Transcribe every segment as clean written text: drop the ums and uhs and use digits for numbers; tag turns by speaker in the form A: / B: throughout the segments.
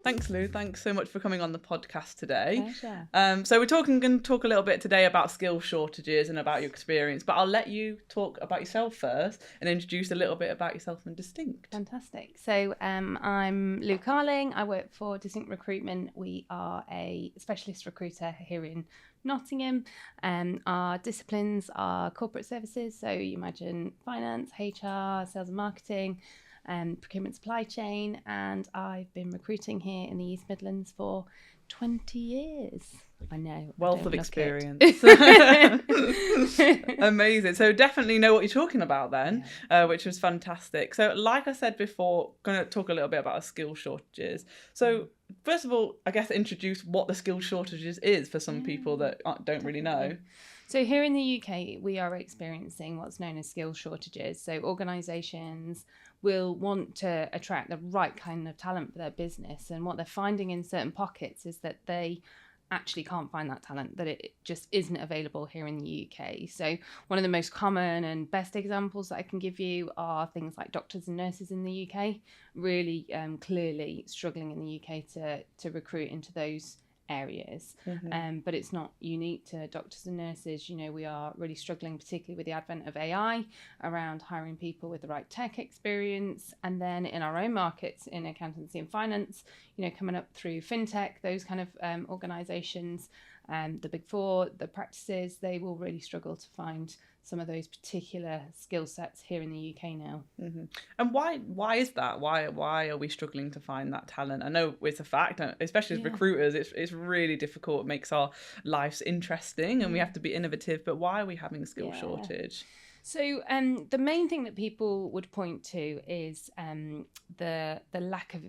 A: Thanks, Lou. Thanks so much for coming on the podcast today.
B: Pleasure.
A: So we're going to talk a little bit today about skill shortages and about your experience, but I'll let you talk about yourself first and introduce a little bit about yourself and Distinct.
B: Fantastic. So I'm Louise Carling. I work for Distinct Recruitment. We are a specialist recruiter here in Nottingham. Our disciplines are corporate services. So you imagine finance, HR, sales and marketing, procurement, supply chain, and I've been recruiting here in the East Midlands for 20 years. I know.
A: Wealth of experience. Amazing. So definitely know what you're talking about then, which was fantastic. So like I said before, going to talk a little bit about our skill shortages. So first of all, I guess introduce what the skill shortages is for some people that don't really know.
B: So here in the UK, we are experiencing what's known as skill shortages. So organisations will want to attract the right kind of talent for their business. And what they're finding in certain pockets is that they actually can't find that talent, that it just isn't available here in the UK. So one of the most common and best examples that I can give you are things like doctors and nurses in the UK, really clearly struggling in the UK to recruit into those areas. But it's not unique to doctors and nurses. You know, we are really struggling, particularly with the advent of AI, around hiring people with the right tech experience. And then in our own markets, in accountancy and finance, you know, coming up through fintech, those kind of organizations, the big four, the practices, they will really struggle to find some of those particular skill sets here in the UK now.
A: And why is that? Why are we struggling to find that talent? I know it's a fact, especially as recruiters, it's really difficult. It makes our lives interesting and we have to be innovative, but why are we having a skill shortage?
B: So the main thing that people would point to is the lack of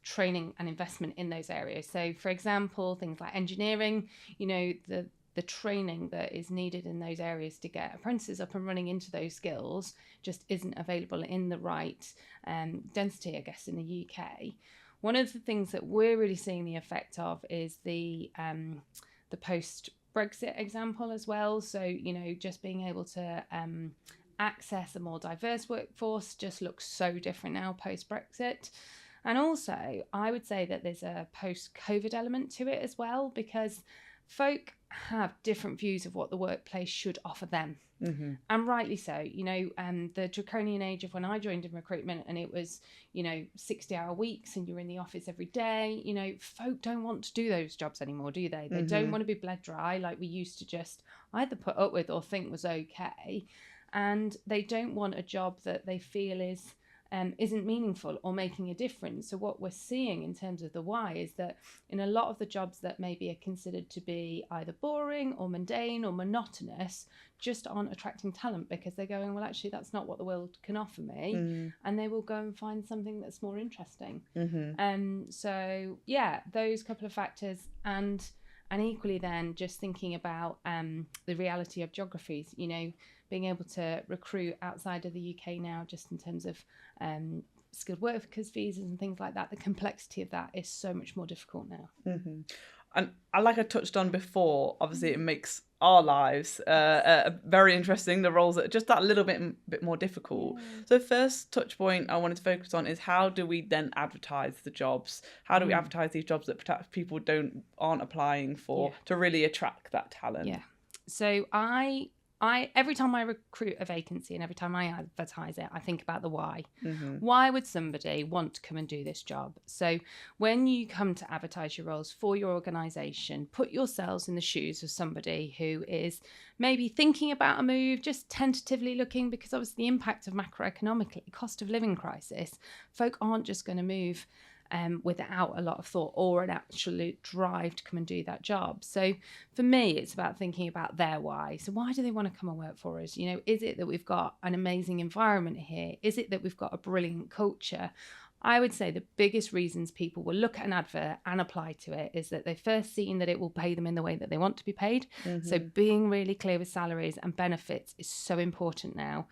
B: training and investment in those areas. So for example, things like engineering, you know, the training that is needed in those areas to get apprentices up and running into those skills just isn't available in the right density, I guess, in the UK. One of the things that we're really seeing the effect of is the post-Brexit example as well. So, you know, just being able to access a more diverse workforce just looks so different now post-Brexit. And also, I would say that there's a post-COVID element to it as well, because folk have different views of what the workplace should offer them. And rightly so. You know, the draconian age of when I joined in recruitment and it was, you know, 60-hour weeks and you're in the office every day, you know, folk don't want to do those jobs anymore, do they? They don't want to be bled dry like we used to just either put up with or think was okay. And they don't want a job that they feel isn't meaningful or making a difference. So what we're seeing in terms of the why is that in a lot of the jobs that maybe are considered to be either boring or mundane or monotonous just aren't attracting talent because they're going, well, actually, that's not what the world can offer me. And they will go and find something that's more interesting. So, yeah, those couple of factors. And equally then just thinking about the reality of geographies, you know, being able to recruit outside of the UK now, just in terms of skilled workers visas and things like that, the complexity of that is so much more difficult now.
A: And like I touched on before, obviously it makes our lives very interesting, the roles that are just that little bit more difficult. So first touch point I wanted to focus on is how do we then advertise the jobs? How do we advertise these jobs that perhaps people aren't applying for to really attract that talent?
B: So I every time I recruit a vacancy and every time I advertise it, I think about the why. Why would somebody want to come and do this job? So when you come to advertise your roles for your organisation, put yourselves in the shoes of somebody who is maybe thinking about a move, just tentatively looking, because obviously the impact of macroeconomically, cost of living crisis, folk aren't just going to move without a lot of thought or an absolute drive to come and do that job. So for me, it's about thinking about their why. So why do they want to come and work for us? You know, is it that we've got an amazing environment here? Is it that we've got a brilliant culture? I would say the biggest reasons people will look at an advert and apply to it is that they've first seen that it will pay them in the way that they want to be paid. So being really clear with salaries and benefits is so important now.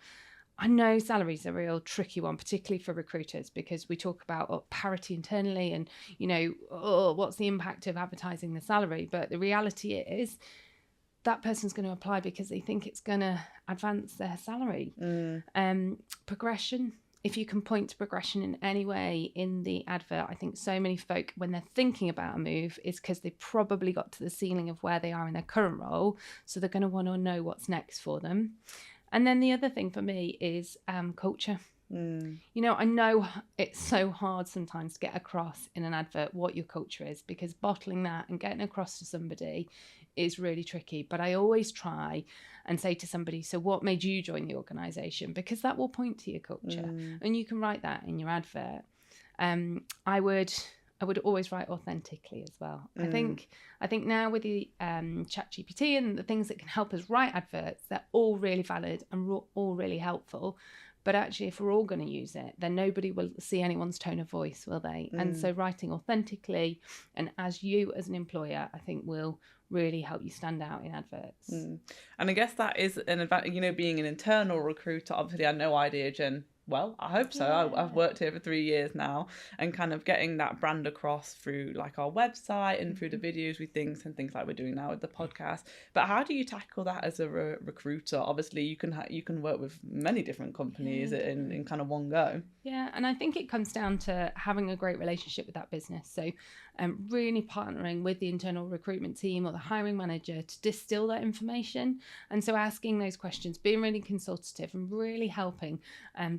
B: I know salaries are a real tricky one, particularly for recruiters, because we talk about parity internally and, you know, what's the impact of advertising the salary? But the reality is that person's going to apply because they think it's going to advance their salary. Progression if you can point to progression in any way in the advert, I think so many folk, when they're thinking about a move, is because they probably got to the ceiling of where they are in their current role. So they're going to want to know what's next for them. And then the other thing for me is culture. You know, I know it's so hard sometimes to get across in an advert what your culture is, because bottling that and getting across to somebody is really tricky. But I always try and say to somebody, so what made you join the organisation? Because that will point to your culture, and you can write that in your advert. I would always write authentically as well. I think now with the ChatGPT and the things that can help us write adverts, they're all really valid and all really helpful. But actually, if we're all going to use it, then nobody will see anyone's tone of voice, will they? And so writing authentically and as you as an employer, I think will really help you stand out in adverts.
A: And I guess that is an advantage, you know, being an internal recruiter. Obviously, I know Ideagen well, I hope so.
B: Yeah.
A: I've worked here for 3 years now, and kind of getting that brand across through like our website and through the videos we things like we're doing now with the podcast. But how do you tackle that as a recruiter? Obviously, you can work with many different companies in kind of one go.
B: Yeah, and I think it comes down to having a great relationship with that business. So really partnering with the internal recruitment team or the hiring manager to distill that information. And so asking those questions, being really consultative and really helping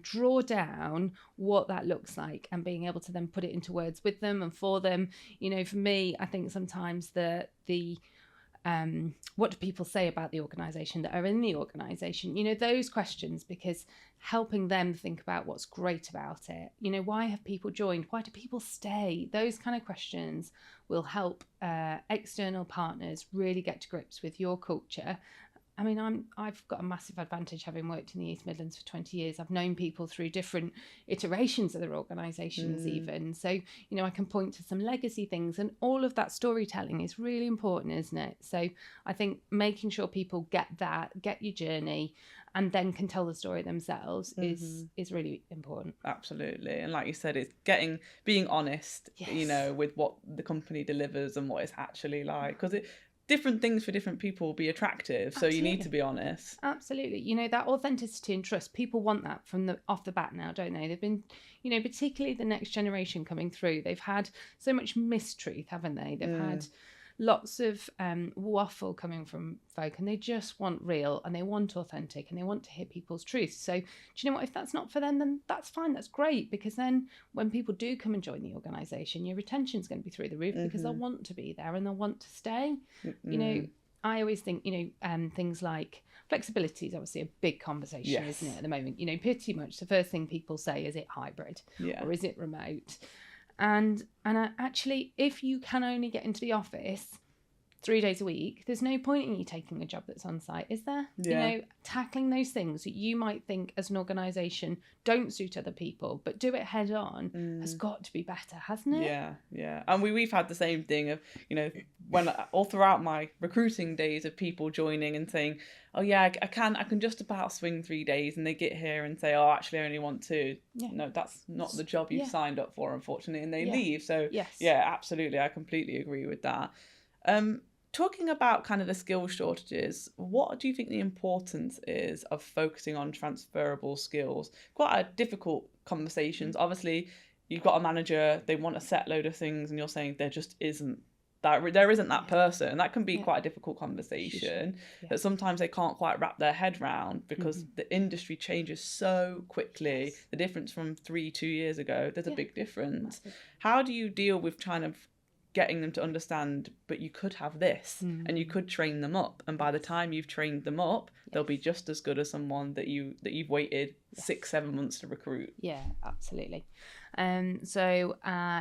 B: draw down what that looks like and being able to then put it into words with them and for them. You know, for me, I think sometimes the what do people say about the organisation that are in the organisation? You know, those questions, because helping them think about what's great about it. You know, why have people joined? Why do people stay? Those kind of questions will help external partners really get to grips with your culture. I mean, I've got a massive advantage having worked in the East Midlands for 20 years. I've known people through different iterations of their organisations even. So, you know, I can point to some legacy things, and all of that storytelling is really important, isn't it? So I think making sure people get your journey, and then can tell the story themselves is really important.
A: Absolutely. And like you said, it's being honest, you know, with what the company delivers and what it's actually like. Because different things for different people will be attractive. So you need to be honest.
B: Absolutely. You know, that authenticity and trust, people want that from off the bat now, don't they? They've been, you know, particularly the next generation coming through, they've had so much mistruth, haven't they? They've had lots of waffle coming from folk, and they just want real, and they want authentic, and they want to hear people's truth. So do you know what, if that's not for them, then that's fine, that's great, because then when people do come and join the organisation, your retention's going to be through the roof, because they'll want to be there and they'll want to stay. You know, I always think, you know, things like flexibility is obviously a big conversation, isn't it, at the moment? You know, pretty much the first thing people say, is it hybrid or is it remote? And actually, if you can only get into the office 3 days a week, there's no point in you taking a job that's on site, is there? You know, tackling those things that you might think as an organisation don't suit other people, but do it head on, has got to be better, hasn't it?
A: Yeah. And we've had the same thing of, you know, when all throughout my recruiting days of people joining and saying, oh yeah, I can just about swing 3 days, and they get here and say, oh, actually I only want 2. No, that's not the job you've signed up for, unfortunately, and they leave. So yeah, absolutely, I completely agree with that. Talking about kind of the skill shortages, what do you think the importance is of focusing on transferable skills? Quite a difficult conversations. Obviously, you've got a manager, they want a set load of things, and you're saying there just isn't that person. That can be quite a difficult conversation that sometimes they can't quite wrap their head around, because the industry changes so quickly. The difference from 2 years ago, there's a big difference. How do you deal with trying to getting them to understand, but you could have this and you could train them up, and by the time you've trained them up, they'll be just as good as someone that you've waited 6-7 months to recruit?
B: Yeah, absolutely. So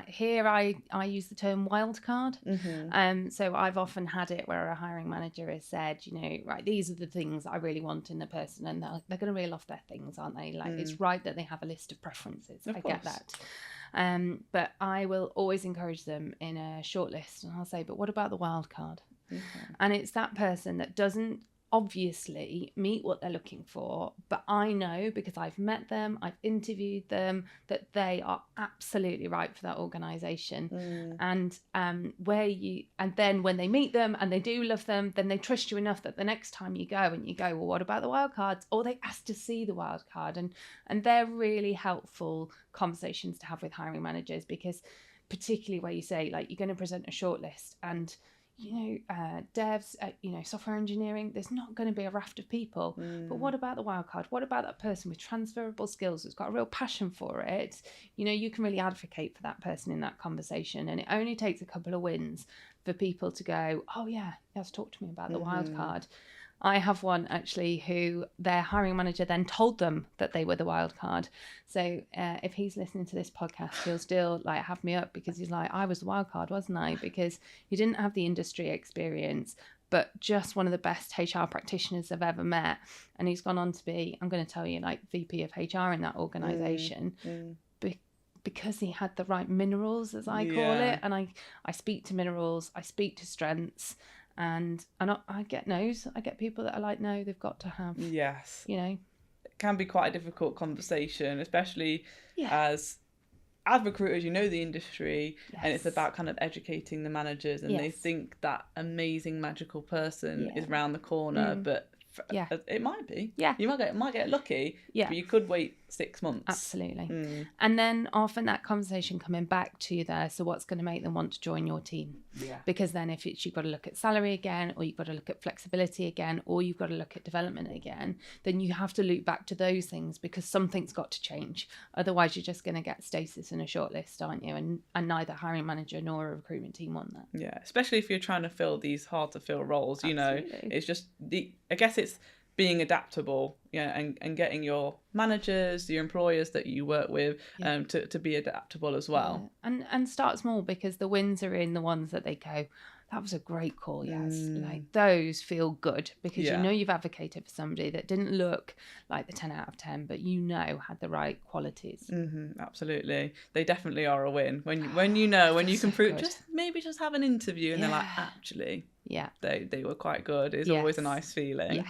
B: here I use the term wildcard. So I've often had it where a hiring manager has said, you know, right, these are the things I really want in a person, and they're going to reel off their things, aren't they? Like it's right that they have a list of preferences. I get that. But I will always encourage them in a short list, and I'll say, but what about the wild card? And it's that person that doesn't obviously meet what they're looking for, but I know, because I've met them, I've interviewed them, that they are absolutely right for that organization. And then when they meet them and they do love them, then they trust you enough that the next time you go and you go, well, what about the wild cards? Or they ask to see the wild card, and they're really helpful conversations to have with hiring managers, because particularly where you say, like, you're going to present a shortlist, and devs, software engineering, there's not going to be a raft of people. But what about the wild card? What about that person with transferable skills that's got a real passion for it? You can really advocate for that person in that conversation. And it only takes a couple of wins for people to go, oh yeah, he has talked to me about the wild card. I have one actually who their hiring manager then told them that they were the wild card. So if he's listening to this podcast, he'll still like have me up, because he's like, I was the wild card, wasn't I? Because he didn't have the industry experience, but just one of the best HR practitioners I've ever met. And he's gone on to be, I'm going to tell you, like VP of HR in that organization. Because he had the right minerals, as I call it. And I speak to minerals, I speak to strengths. And I get no's. I get people that are like, no, they've got to have.
A: Yes.
B: It
A: can be quite a difficult conversation, especially as recruiters, the industry, and it's about kind of educating the managers, and they think that amazing magical person is round the corner, but it might be. You might get lucky, but you could wait 6 months.
B: Absolutely. And then often that conversation coming back to there, so what's going to make them want to join your team? Because then if it's, you've got to look at salary again, or you've got to look at flexibility again, or you've got to look at development again, then you have to loop back to those things, because something's got to change. Otherwise you're just going to get stasis in a shortlist, aren't you? And neither hiring manager nor a recruitment team want that.
A: Especially if you're trying to fill these hard to fill roles. It's just I guess it's being adaptable, and getting your managers, your employers that you work with, to be adaptable as well.
B: And start small, because the wins are in the ones that they go, that was a great call, yes. Like, those feel good, because you've advocated for somebody that didn't look like the 10 out of 10, but had the right qualities.
A: Absolutely. They definitely are a win. When you can prove, just have an interview and they're like, actually, they were quite good. It's always a nice feeling.
B: Yes.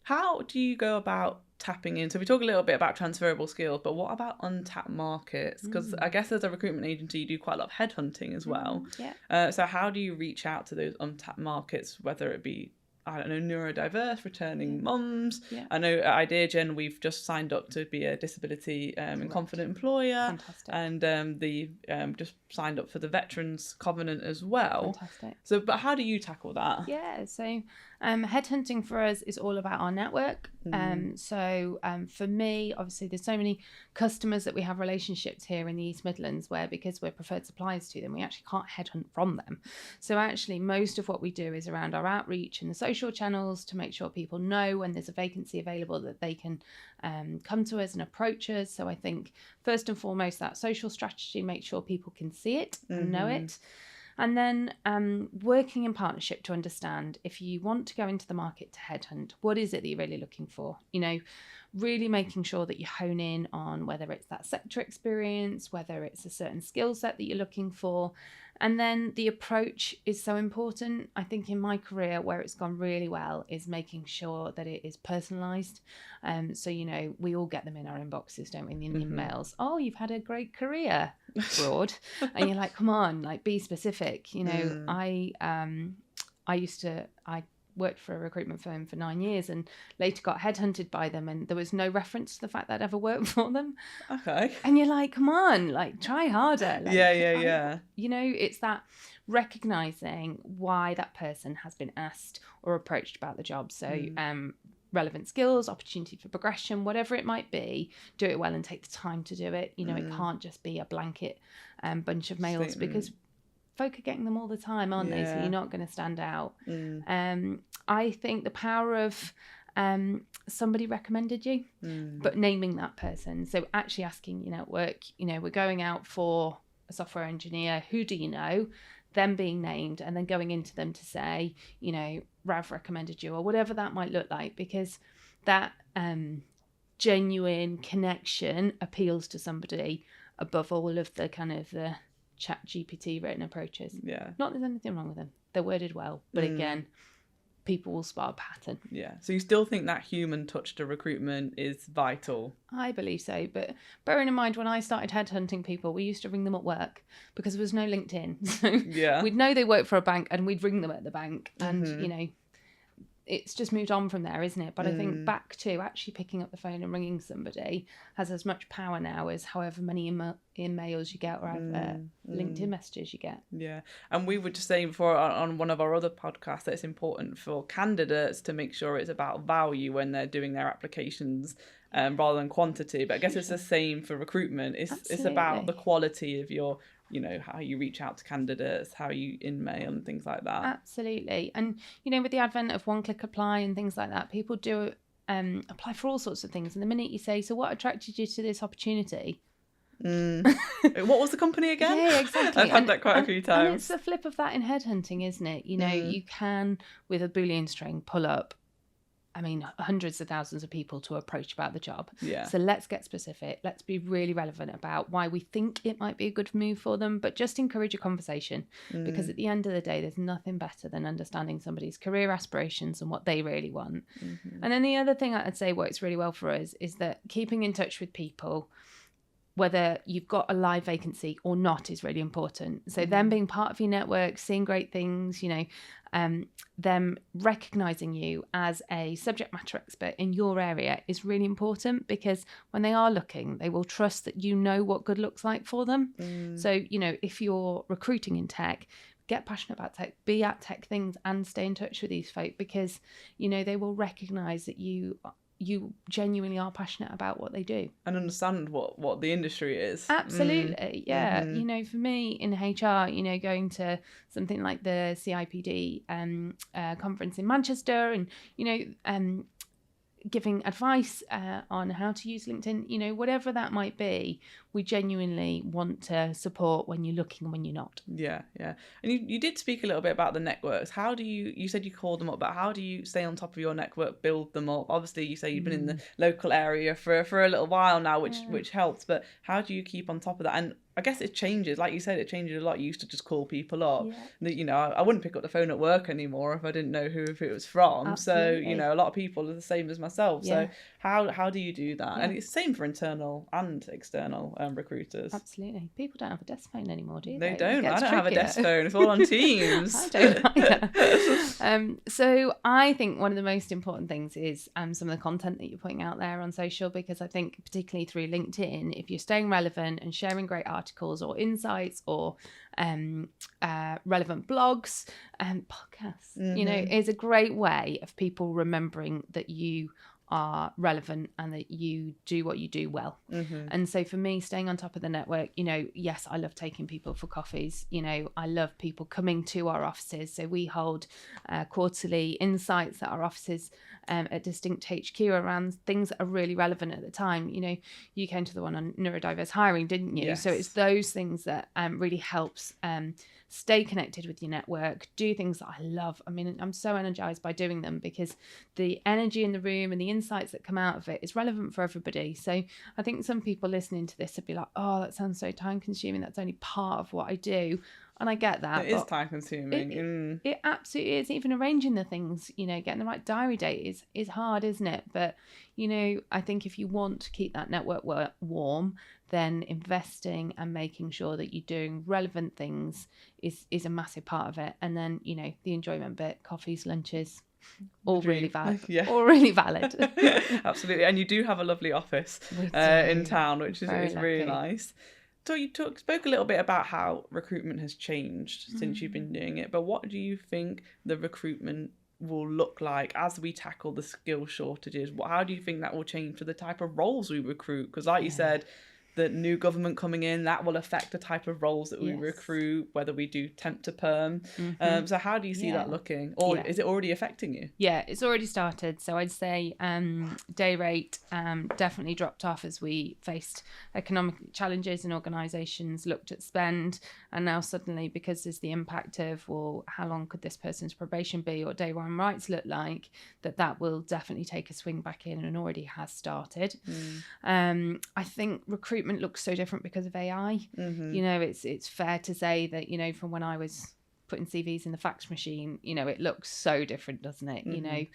A: How do you go about tapping in? So we talk a little bit about transferable skills, but what about untapped markets? Because I guess as a recruitment agency, you do quite a lot of headhunting as well. So how do you reach out to those untapped markets, whether it be, I don't know, neurodiverse, returning mums? I know at Ideagen we've just signed up to be a disability and confident employer.
B: Fantastic.
A: And just signed up for the Veterans Covenant as well.
B: Fantastic.
A: So, but how do you tackle that?
B: So headhunting for us is all about our network. For me, obviously, there's so many customers that we have relationships here in the East Midlands where, because we're preferred suppliers to them, we actually can't headhunt from them. So actually, most of what we do is around our outreach and the social channels to make sure people know when there's a vacancy available that they can come to us and approach us. So I think first and foremost, that social strategy, make sure people can see it and know it. And then working in partnership to understand, if you want to go into the market to headhunt, what is it that you're really looking for? Really making sure that you hone in on whether it's that sector experience, whether it's a certain skill set that you're looking for. And then the approach is so important. I think in my career, where it's gone really well is making sure that it is personalised. So, we all get them in our inboxes, don't we? In the emails. Oh, you've had a great career abroad. And you're like, come on, like, be specific. I worked for a recruitment firm for 9 years and later got headhunted by them, and there was no reference to the fact that I'd ever worked for them.
A: Okay.
B: And you're like, come on, like, try harder. Like,
A: yeah.
B: It's that recognizing why that person has been asked or approached about the job. So relevant skills, opportunity for progression, whatever it might be, do it well and take the time to do it. It can't just be a blanket bunch of mails, because folk are getting them all the time, aren't they? So you're not going to stand out. I think the power of somebody recommended you, but naming that person. So actually asking, at work, we're going out for a software engineer, who do you know? Them being named, and then going into them to say, Rav recommended you, or whatever that might look like, because that genuine connection appeals to somebody above all of the kind of the chat GPT written approaches. Not that there's anything wrong with them, they're worded well, but again, people will spot a pattern.
A: Yeah. So you still think that human touch to recruitment is vital?
B: I believe so. But bearing in mind, when I started headhunting people, we used to ring them at work because there was no LinkedIn. So
A: Yeah.
B: we'd know they worked for a bank and we'd ring them at the bank. And, you know, it's just moved on from there, isn't it? But I think back to actually picking up the phone and ringing somebody has as much power now as however many emails you get or LinkedIn messages you get.
A: Yeah. And we were just saying before on one of our other podcasts that it's important for candidates to make sure it's about value when they're doing their applications rather than quantity. But I guess it's the same for recruitment. It's about the quality of your, you know, how you reach out to candidates, how you in-mail and things like that.
B: Absolutely. And, you know, with the advent of one-click apply and things like that, people do apply for all sorts of things. And the minute you say, so what attracted you to this opportunity?
A: What was the company again?
B: Yeah, exactly.
A: I've had that quite a few times.
B: And it's the flip of that in headhunting, isn't it? You know, you can, with a Boolean string, pull up, I mean, hundreds of thousands of people to approach about the job.
A: Yeah.
B: So let's get specific. Let's be really relevant about why we think it might be a good move for them, but just encourage a conversation because at the end of the day, there's nothing better than understanding somebody's career aspirations and what they really want. And then the other thing I'd say works really well for us is that keeping in touch with people, whether you've got a live vacancy or not, is really important. So them being part of your network, seeing great things, you know, them recognising you as a subject matter expert in your area is really important because when they are looking, they will trust that you know what good looks like for them. So, you know, if you're recruiting in tech, get passionate about tech, be at tech things and stay in touch with these folk because, you know, they will recognise that you genuinely are passionate about what they do
A: and understand what the industry is.
B: Absolutely. Yeah. You know, for me in HR, you know, going to something like the CIPD conference in Manchester and, you know, giving advice on how to use LinkedIn, you know, whatever that might be, we genuinely want to support when you're looking and when you're not.
A: Yeah. And you did speak a little bit about the networks. How do you said you called them up, but how do you stay on top of your network, build them up? Obviously, you say you've been in the local area for a little while now, which helps, but how do you keep on top of that? And I guess it changes. Like you said, it changes a lot. You used to just call people up. Yeah. You know, I wouldn't pick up the phone at work anymore if I didn't know who it was from. Absolutely. So, you know, a lot of people are the same as myself. Yeah. So how do you do that? Yeah. And it's the same for internal and external recruiters.
B: Absolutely. People don't have a desk phone anymore, do
A: they? They don't. I don't have a desk phone. It's all on Teams.
B: I don't either. So I think one of the most important things is some of the content that you're putting out there on social, because I think particularly through LinkedIn, if you're staying relevant and sharing great articles or insights or relevant blogs and podcasts, you know, is a great way of people remembering that you are relevant and that you do what you do well. And so for me, staying on top of the network, you know, yes, I love taking people for coffees. You know, I love people coming to our offices. So we hold quarterly insights at our offices at Distinct HQ around things that are really relevant at the time. You know, you came to the one on neurodiverse hiring, didn't you? Yes. So it's those things that really helps stay connected with your network, do things that I love. I mean, I'm so energized by doing them because the energy in the room and the insights that come out of it is relevant for everybody. So I think some people listening to this would be like, oh, that sounds so time consuming. That's only part of what I do. And I get that.
A: It is time consuming.
B: It absolutely is. Even arranging the things, you know, getting the right diary date is hard, isn't it? But, you know, I think if you want to keep that network warm, then investing and making sure that you're doing relevant things is a massive part of it. And then, you know, the enjoyment bit, coffees, lunches, all really valid. Yeah. All really valid.
A: Absolutely. And you do have a lovely office in town, which is really nice. So you spoke a little bit about how recruitment has changed since you've been doing it, but what do you think the recruitment will look like as we tackle the skill shortages? How do you think that will change for the type of roles we recruit? Because like you said, the new government coming in, that will affect the type of roles that we recruit, whether we do temp to perm. So how do you see that looking? Or is it already affecting you?
B: Yeah, it's already started. So I'd say day rate definitely dropped off as we faced economic challenges and organisations looked at spend. And now suddenly, because there's the impact of, well, how long could this person's probation be or day one rights look like, that will definitely take a swing back in and already has started. I think recruitment looks so different because of AI. You know, it's fair to say that, you know, from when I was putting CVs in the fax machine, you know, it looks so different, doesn't it? You know,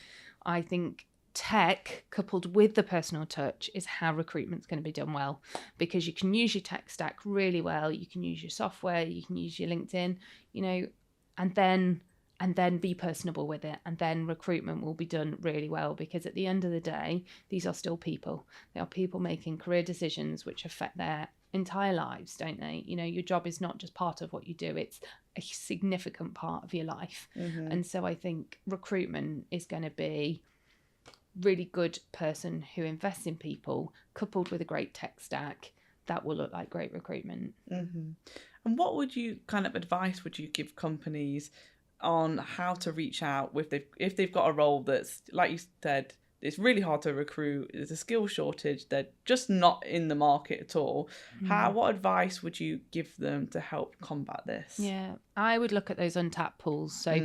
B: I think tech coupled with the personal touch is how recruitment's going to be done well, because you can use your tech stack really well, you can use your software, you can use your LinkedIn, you know, and then be personable with it, and then recruitment will be done really well, because at the end of the day, these are still people. They are people making career decisions which affect their entire lives, don't they? You know, your job is not just part of what you do, it's a significant part of your life. And so I think recruitment is going to be really good person who invests in people coupled with a great tech stack. That will look like great recruitment.
A: And what would you kind of advice would you give companies on how to reach out if they've got a role that's, like you said, it's really hard to recruit, there's a skill shortage, they're just not in the market at all. What advice would you give them to help combat this?
B: Yeah, I would look at those untapped pools. So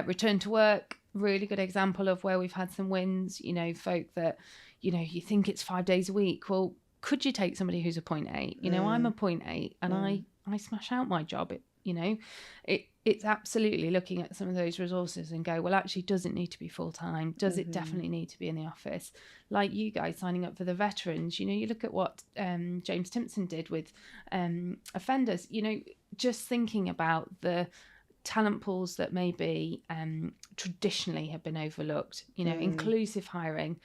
B: return to work, really good example of where we've had some wins. You know, folk that, you know, you think it's 5 days a week. Well, could you take somebody who's a 0.8? You know, I'm a 0.8 and I smash out my job. It's absolutely looking at some of those resources and go, well, actually, does it need to be full time? Does it definitely need to be in the office? Like you guys signing up for the veterans, you know, you look at what James Timpson did with offenders, you know, just thinking about the talent pools that maybe traditionally have been overlooked, you know, inclusive hiring,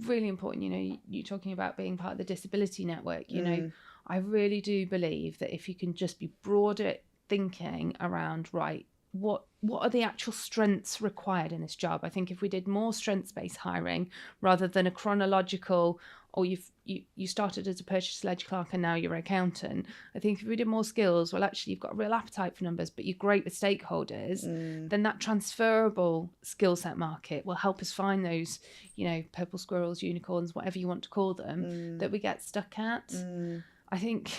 B: really important. You know, you're talking about being part of the disability network, you know, I really do believe that if you can just be broader thinking around, right, what are the actual strengths required in this job? I think if we did more strengths-based hiring rather than a chronological, or you started as a purchase ledger clerk and now you're an accountant. I think if we did more skills, well, actually you've got a real appetite for numbers, but you're great with stakeholders, then that transferable skill set market will help us find those, you know, purple squirrels, unicorns, whatever you want to call them, that we get stuck at. I think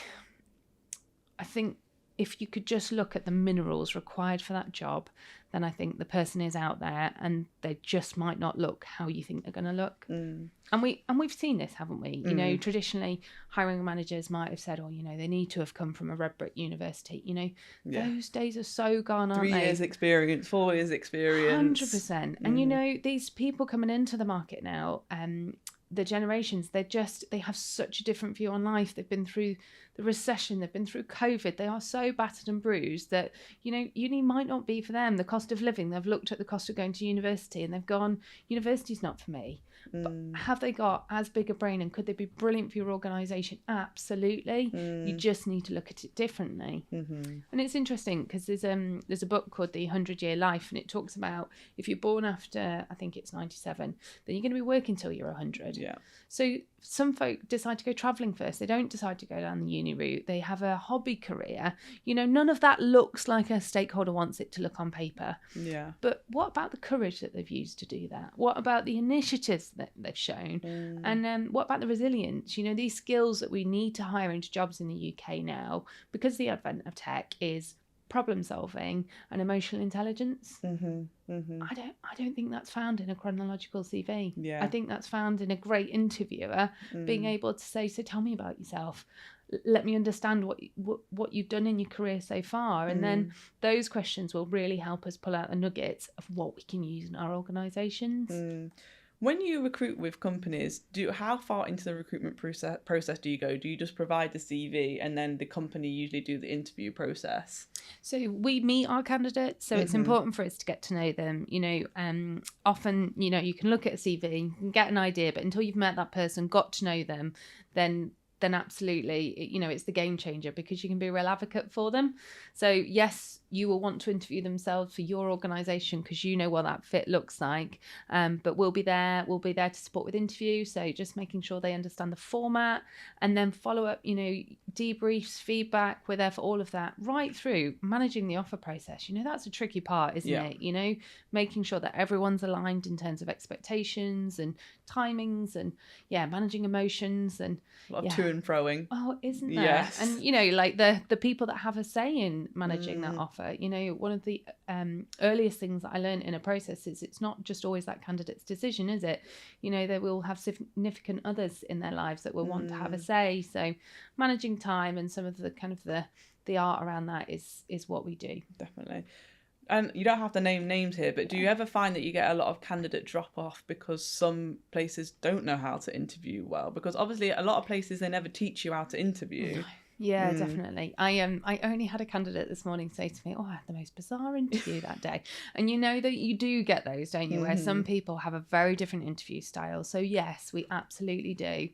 B: if you could just look at the minerals required for that job, then I think the person is out there and they just might not look how you think they're going to look. And we've seen this, haven't we? You know, traditionally hiring managers might have said, oh, you know, they need to have come from a red brick university. You know, those days are so gone, aren't
A: 3 years experience, 4 years experience.
B: 100%. And you know, these people coming into the market now, the generations, they have such a different view on life. They've been through the recession, they've been through COVID, they are so battered and bruised that, you know, uni might not be for them. The cost of living, they've looked at the cost of going to university and they've gone, university's not for me. But have they got as big a brain and could they be brilliant for your organisation? Absolutely. You just need to look at it differently. And it's interesting because there's a book called The 100-Year Life, and it talks about if you're born after, I think it's 97, then you're going to be working till you're 100.
A: Yeah.
B: So some folk decide to go travelling first. They don't decide to go down the uni route. They have a hobby career. You know, none of that looks like a stakeholder wants it to look on paper.
A: Yeah.
B: But what about the courage that they've used to do that? What about the initiatives that they've shown? And what about the resilience? You know, these skills that we need to hire into jobs in the UK now, because the advent of tech, is problem solving and emotional intelligence. I don't think that's found in a chronological CV. I think that's found in a great interviewer being able to say, so tell me about yourself, let me understand what you've done in your career so far, and then those questions will really help us pull out the nuggets of what we can use in our organizations.
A: When you recruit with companies, how far into the recruitment process do you go? Do you just provide the CV and then the company usually do the interview process?
B: So we meet our candidates, so it's important for us to get to know them. You know, often, you know, you can look at a CV, you can get an idea, but until you've met that person, got to know them, then absolutely, you know, it's the game changer, because you can be a real advocate for them. So yes, you will want to interview themselves for your organisation because you know what that fit looks like. But we'll be there to support with interviews. So just making sure they understand the format, and then follow up, you know, debriefs, feedback. We're there for all of that, right through managing the offer process. You know, that's a tricky part, isn't it? You know, making sure that everyone's aligned in terms of expectations and timings, and managing emotions, and
A: a lot of to and froing.
B: Oh, isn't there?
A: Yes.
B: And you know, like the people that have a say in managing that offer. You know, one of the earliest things that I learned in a process is it's not just always that candidate's decision, is it? You know, they will have significant others in their lives that will want to have a say. So managing time and some of the kind of the art around that is what we do.
A: Definitely. and you don't have to name names here, but do you ever find that you get a lot of candidate drop off because some places don't know how to interview well? Because obviously a lot of places, they never teach you how to interview.
B: No. Yeah, definitely. I only had a candidate this morning say to me, "Oh, I had the most bizarre interview that day." And you know that you do get those, don't you? Where some people have a very different interview style. So yes, we absolutely do.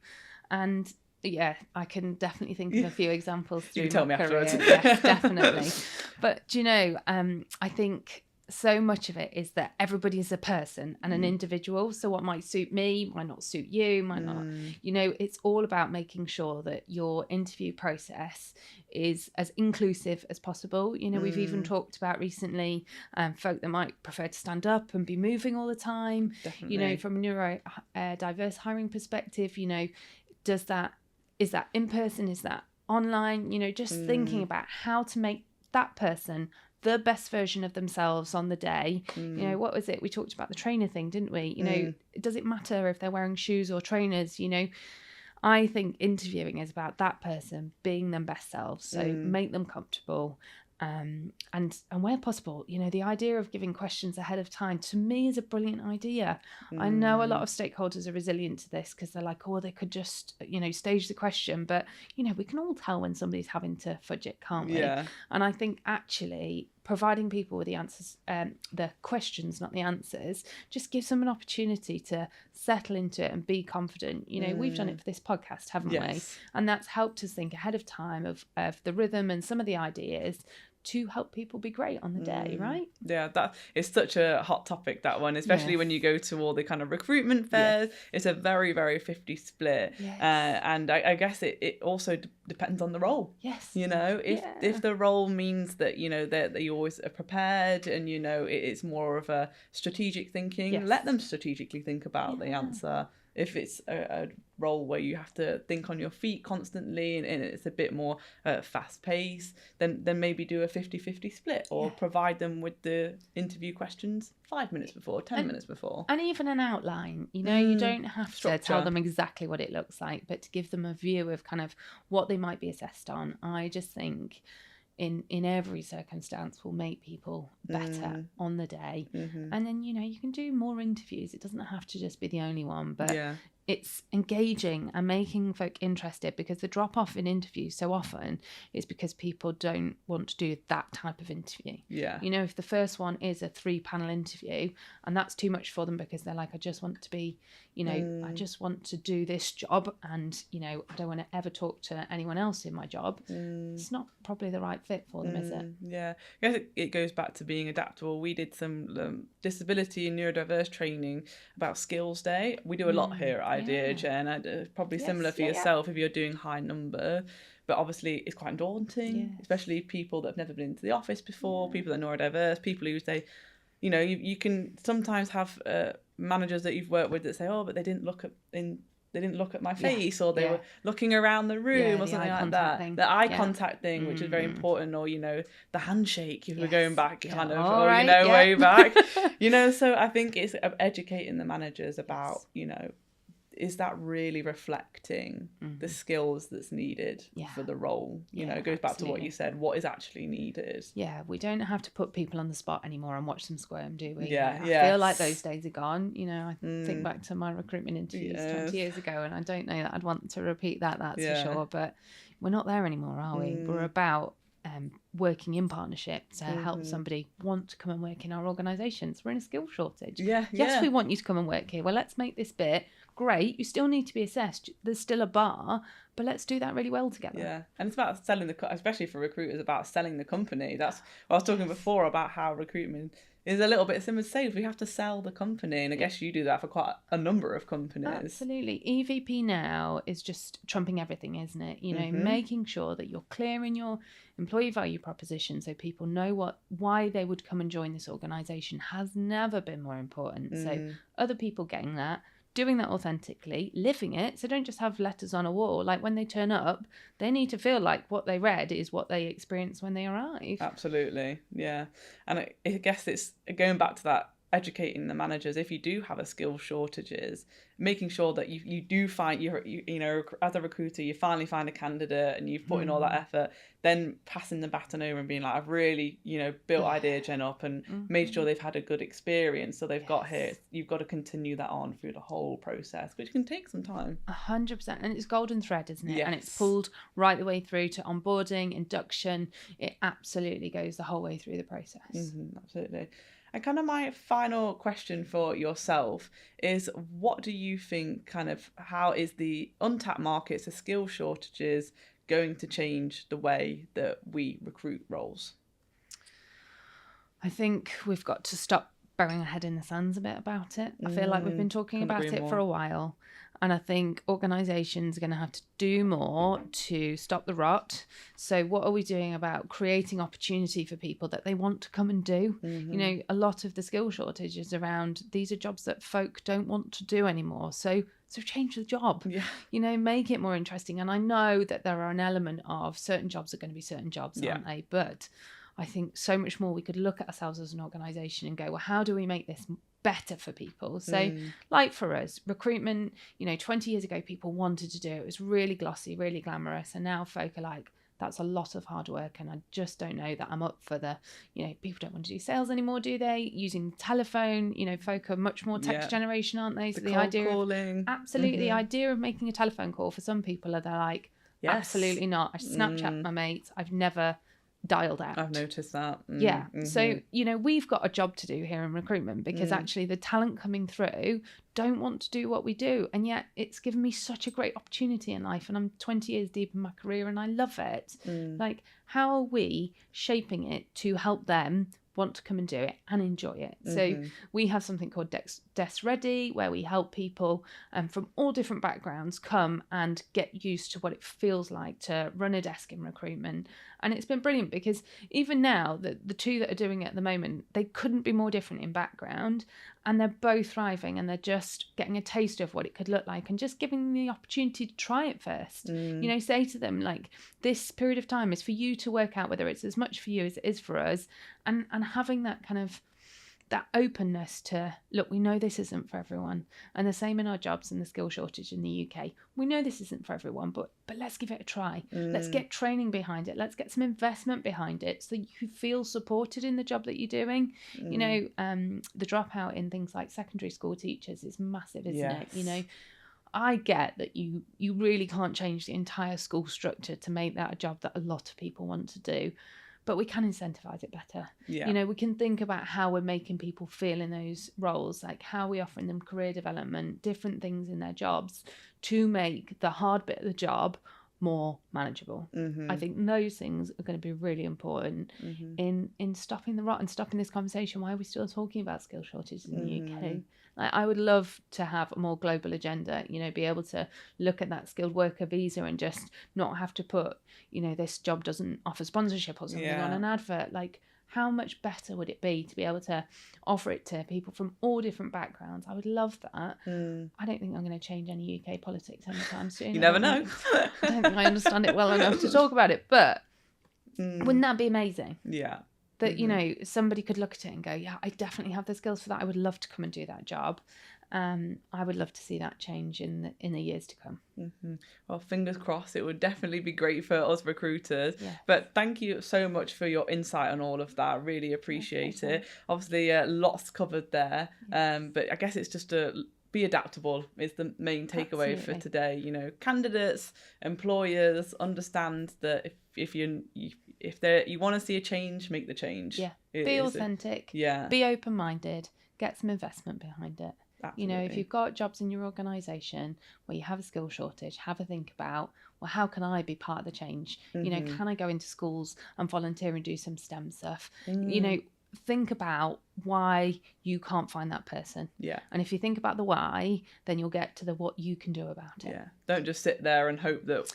B: And yeah, I can definitely think of a few examples through
A: You can tell
B: my
A: me
B: career.
A: afterwards.
B: Yes, definitely. But do you know, I think so much of it is that everybody is a person and an individual. So what might suit me might not suit you, might not, you know, it's all about making sure that your interview process is as inclusive as possible. You know, we've even talked about recently folk that might prefer to stand up and be moving all the time.
A: Definitely.
B: You know, from a neurodiverse hiring perspective, you know, is that in person? Is that online? You know, just thinking about how to make that person the best version of themselves on the day. You know, what was it? We talked about the trainer thing, didn't we? You know, does it matter if they're wearing shoes or trainers? You know, I think interviewing is about that person being their best selves. So make them comfortable. And where possible, you know, the idea of giving questions ahead of time to me is a brilliant idea. I know a lot of stakeholders are resilient to this because they're like, oh, they could just, you know, stage the question, but you know, we can all tell when somebody's having to fudge it, can't we?
A: Yeah.
B: And I think actually providing people with the answers, the questions, not the answers, just gives them an opportunity to settle into it and be confident. You know, we've done it for this podcast, haven't we? And that's helped us think ahead of time of the rhythm and some of the ideas to help people be great on the day, right?
A: Yeah, that is such a hot topic, that one, especially when you go to all the kind of recruitment fairs. It's a very, very 50 split. And I guess it also depends on the role.
B: Yes.
A: You know, if the role means that, you know, that you always are prepared and, you know, it's more of a strategic thinking, let them strategically think about the answer. If it's a role where you have to think on your feet constantly and it's a bit more fast paced, then maybe do a 50-50 split or provide them with the interview questions 5 minutes before, 10 minutes before.
B: And even an outline, you know, you don't have to tell them exactly what it looks like, but to give them a view of kind of what they might be assessed on. I just think in every circumstance will make people better on the day. And then, you know, you can do more interviews. It doesn't have to just be the only one, but it's engaging and making folk interested, because the drop off in interviews so often is because people don't want to do that type of interview. You know, if the first one is a 3-panel interview and that's too much for them because they're like, I just want to be, you know, I just want to do this job and, you know, I don't want to ever talk to anyone else in my job. It's not probably the right fit for them, is it?
A: Yeah. I guess it goes back to being adaptable. We did some disability and neurodiverse training about Skills Day. We do a lot here at Ideagen, and probably similar for yourself if you're doing high number. But obviously it's quite daunting, especially people that have never been into the office before, people that are neurodiverse, people who say, you know, you can sometimes have managers that you've worked with that say, oh, but they didn't look at my face, or they were looking around the room, or something like that. The eye contact thing, which is very important, or, you know, the handshake if we're going back kind of, or, you know, way back. You know, so I think it's educating the managers about, you know, is that really reflecting the skills that's needed for the role? You know, it goes back to what you said, what is actually needed. Yeah,
B: we don't have to put people on the spot anymore and watch them squirm, do we?
A: Yeah,
B: I feel like those days are gone. You know, I think back to my recruitment interviews 20 years ago, and I don't know that I'd want to repeat that, that's for sure. But we're not there anymore, are we? We're about working in partnership to help somebody want to come and work in our organisations. We're in a skill shortage. Yes, we want you to come and work here. Well, let's make this bit great. You still need to be assessed. There's still a bar, but let's do that really well together.
A: Yeah, and it's about selling especially for recruiters, about selling the company. That's I was talking before about how recruitment is a little bit similar to sales. We have to sell the company, and I guess you do that for quite a number of companies.
B: Absolutely. EVP now is just trumping everything, isn't it? You know, making sure that you're clear in your employee value proposition so people know why they would come and join this organisation has never been more important. So other people getting that, doing that authentically, living it. So don't just have letters on a wall. Like when they turn up, they need to feel like what they read is what they experienced when they arrive.
A: Absolutely, yeah. And I guess it's going back to that educating the managers, if you do have a skill shortages, making sure that you do find, you know, as a recruiter, you finally find a candidate and you've put in all that effort, then passing the baton over and being like, I've really, you know, built Ideagen up and made sure they've had a good experience, so they've got here. You've got to continue that on through the whole process, which can take some time.
B: 100%. And it's golden thread, isn't it?
A: Yes.
B: And it's pulled right the way through to onboarding, induction. It absolutely goes the whole way through the process.
A: Absolutely. And kind of my final question for yourself is, what do you think, kind of, how is the untapped markets, the skill shortages, going to change the way that we recruit roles?
B: I think we've got to stop burying our head in the sands a bit about it. I feel like we've been talking about it for a while. And I think organisations are going to have to do more to stop the rot. So what are we doing about creating opportunity for people that they want to come and do? You know, a lot of the skill shortage is around, these are jobs that folk don't want to do anymore. So change the job, you know, make it more interesting. And I know that there are an element of certain jobs are going to be certain jobs, aren't they? But I think so much more we could look at ourselves as an organisation and go, well, how do we make this better for people? So like for us, recruitment, you know, 20 years ago, people wanted to do it. It was really glossy, really glamorous. And now folk are like, that's a lot of hard work. And I just don't know that I'm up for the, you know, people don't want to do sales anymore, do they? Using telephone, you know, folk are much more text generation, aren't they? So the idea
A: calling.
B: Absolutely. The idea of making a telephone call for some people are, they're like, absolutely not. I Snapchat my mates. I've never dialed out.
A: I've noticed that.
B: So, you know, we've got a job to do here in recruitment, because actually the talent coming through don't want to do what we do, and yet it's given me such a great opportunity in life, and I'm 20 years deep in my career and I love it. Like, how are we shaping it to help them want to come and do it and enjoy it? So we have something called Desk Ready, where we help people from all different backgrounds come and get used to what it feels like to run a desk in recruitment. And it's been brilliant, because even now, the two that are doing it at the moment, they couldn't be more different in background, and they're both thriving, and they're just getting a taste of what it could look like, and just giving them the opportunity to try it first. You know, say to them, like, this period of time is for you to work out whether it's as much for you as it is for us, and having that kind of that openness to, look, we know this isn't for everyone. And the same in our jobs and the skill shortage in the UK. We know this isn't for everyone, but let's give it a try. Let's get training behind it. Let's get some investment behind it, so you feel supported in the job that you're doing. You know, the dropout in things like secondary school teachers is massive, isn't it? You know, I get that you really can't change the entire school structure to make that a job that a lot of people want to do. But we can incentivize it better. You know, we can think about how we're making people feel in those roles, like how we're offering them career development, different things in their jobs to make the hard bit of the job more manageable. I think those things are going to be really important in stopping the rot and stopping this conversation. Why are we still talking about skill shortages in the UK? Like, I would love to have a more global agenda, you know, be able to look at that skilled worker visa and just not have to put, you know, this job doesn't offer sponsorship or something on an advert. Like, how much better would it be to be able to offer it to people from all different backgrounds? I would love that. I don't think I'm going to change any UK politics anytime soon.
A: You never know.
B: I don't think I understand it well enough to talk about it, but wouldn't that be amazing? That, you know, somebody could look at it and go, yeah, I definitely have the skills for that. I would love to come and do that job. I would love to see that change in the years to come.
A: Well, fingers crossed. It would definitely be great for us recruiters. But thank you so much for your insight on all of that. Really appreciate it. Obviously, lots covered there. But I guess it's just be adaptable is the main takeaway for today. You know, candidates, employers, understand that if you want to see a change, make the change.
B: Be authentic. Be open-minded. Get some investment behind it. Absolutely. You know, if you've got jobs in your organisation where you have a skill shortage, have a think about, well, how can I be part of the change? You know, can I go into schools and volunteer and do some STEM stuff? You know, think about why you can't find that person. And if you think about the why, then you'll get to the what you can do about it.
A: Don't just sit there and hope that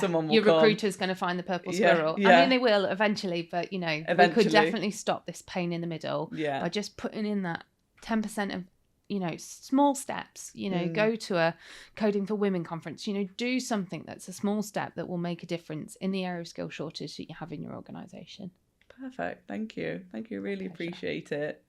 A: someone will
B: your
A: come.
B: recruiter's going to find the purple squirrel. I mean, they will eventually, but, you know, we could definitely stop this pain in the middle by just putting in that 10% of, you know, small steps. You know, go to a Coding for Women conference, you know, do something that's a small step that will make a difference in the area of skill shortage that you have in your organisation.
A: Perfect. Thank you. Really appreciate it.